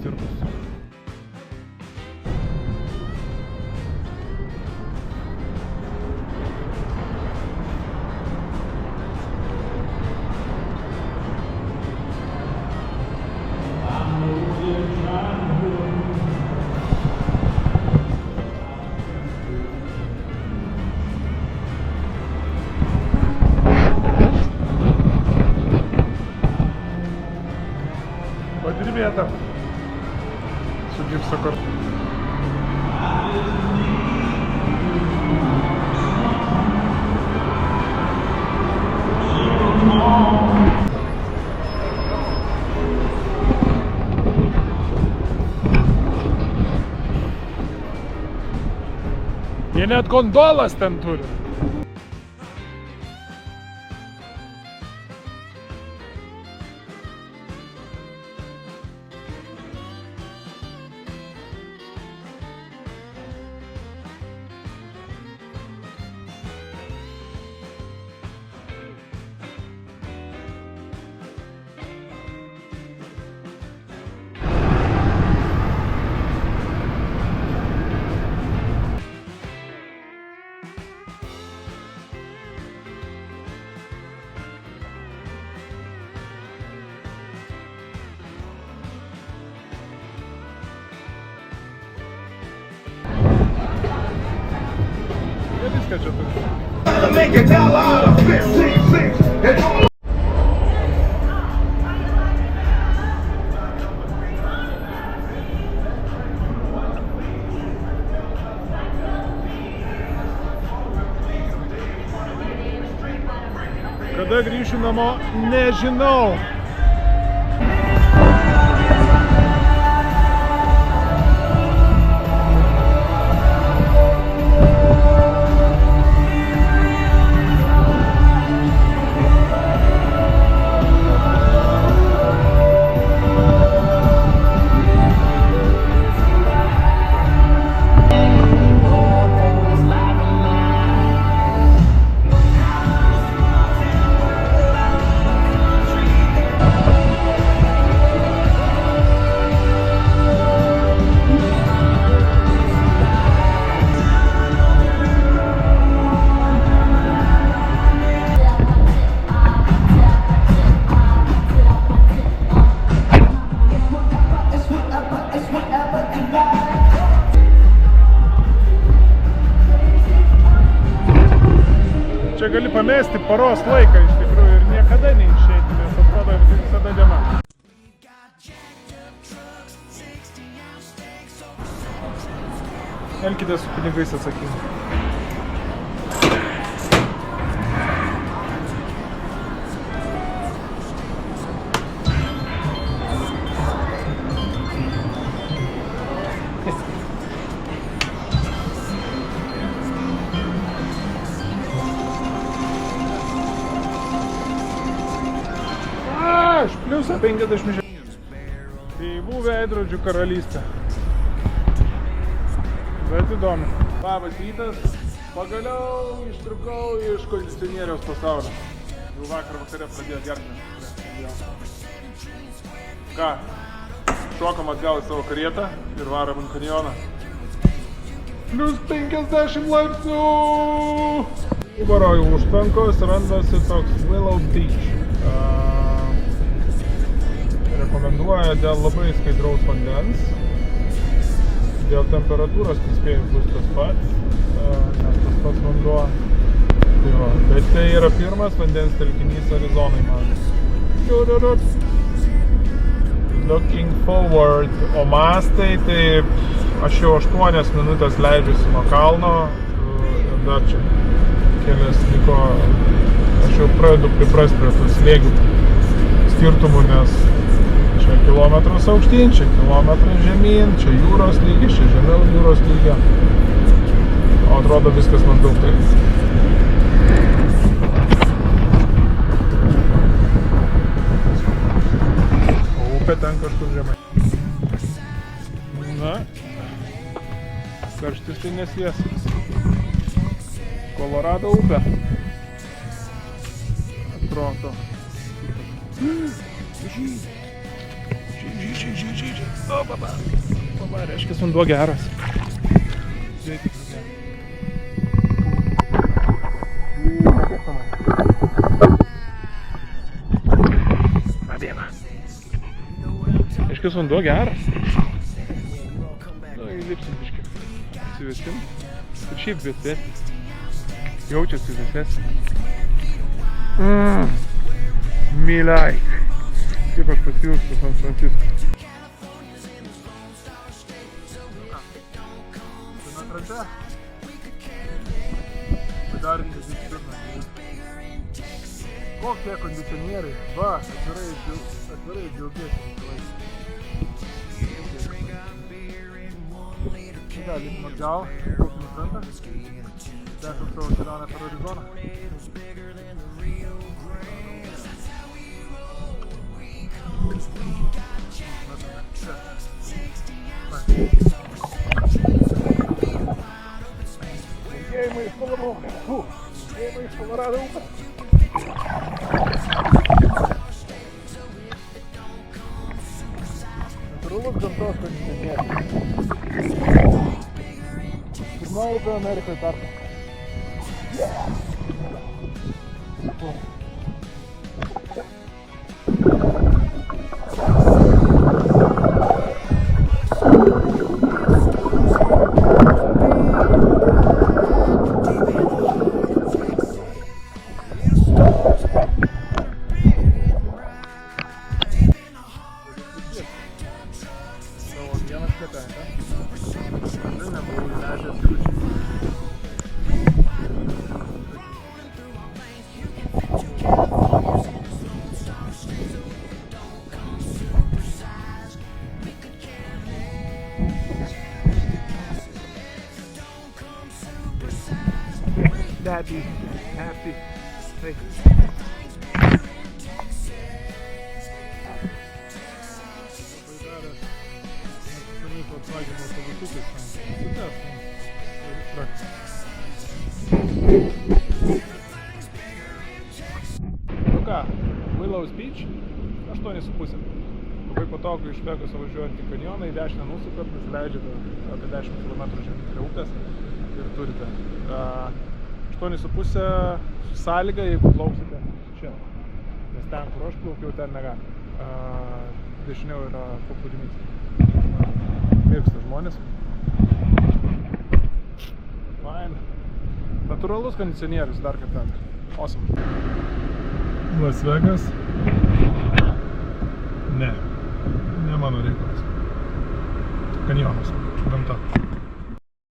Cirkus. Пodirbėta su gipso kortu. Jie net gondolas ten turi. Viską čia turi. Kada grįšiu namo, nežinau. Čia gali pamesti paros laiką iš tikrųjų ir niekada neišeiti, nes atrodo visada diena. Elkite su pinigais atsakingai. Pliusą 50 žingsnių. Kreivų veidrodžių karalystė. Bet įdomu. Labas rytas. Pagaliau ištrukau iš kondicionieriaus pasaulio. Jau vakar vakare pradėjo gerti. Ką? Šokam atgal į savo karietą ir varom ant kanjoną. Plius 50 laipsnių! Įvarojų užtvankos randasi toks Willow Beach. Rekomenduoja dėl labai skaidraus vandens, dėl temperatūros spėjus bus tas pats, nes tas pats vanduo. Bet tai yra pirmas vandens telkinys Arizonai man. Looking forward, o mastai, tai aš jau 8 minutės leidžiuosi nuo kalno ir dar čia kelias liko, aš jau pradedu priprasti prie tų slėgių skirtumų, nes čia kilometras aukštyn, čia kilometras žemyn, čia jūros lygis, čia žemiau jūros lygio. O atrodo viskas maždaug taip. O upė ten kažkur žemai. Na, karštis tai nesvies. Kolorado upė. Atrodo. Žiūrėk. O, baba. Baba, reiškia, vanduo geras. Žiūrėk. Pabėga. Reiškia, vanduo geras. Nu, įlipsim biškį. Atsivestim. Ir šiaip vėsės. Jaučiasi vėsės. Myliai. Kaip aš pasijausiu San Francisco. Viena pradžia. Padarinti visur. Kokie kondicionieriai. Va, atvirai džiaugiesi. Galim atgal, plauksim į krantą. Tęsim savo kelionę per Arizoną. Linkėjimai iš Colorado. Linkėjimai iš Colorado upės. Natūralus gamtos kondicionierius. Pirma upė Amerikoje tarpa. Daddy, happy, hey. Nu ką, Willows Beach, 8,5. Labai patogu iš Vegaso važiuojant į kanjoną, į dešinę nusukat, nusileidžiate apie 10 km žemyn prie upės ir turite 8,5 su sąlyga, jeigu plauksite čia. Nes ten, kur aš plaukiau, ten negali. Dešiniau yra paplūdimys. Mirksta žmonės. Fine. Natūralus kondicionierius dar kartą. Awesome. Las Vegas. Ne. Ne mano reikalas. Kanjonas. Gamta.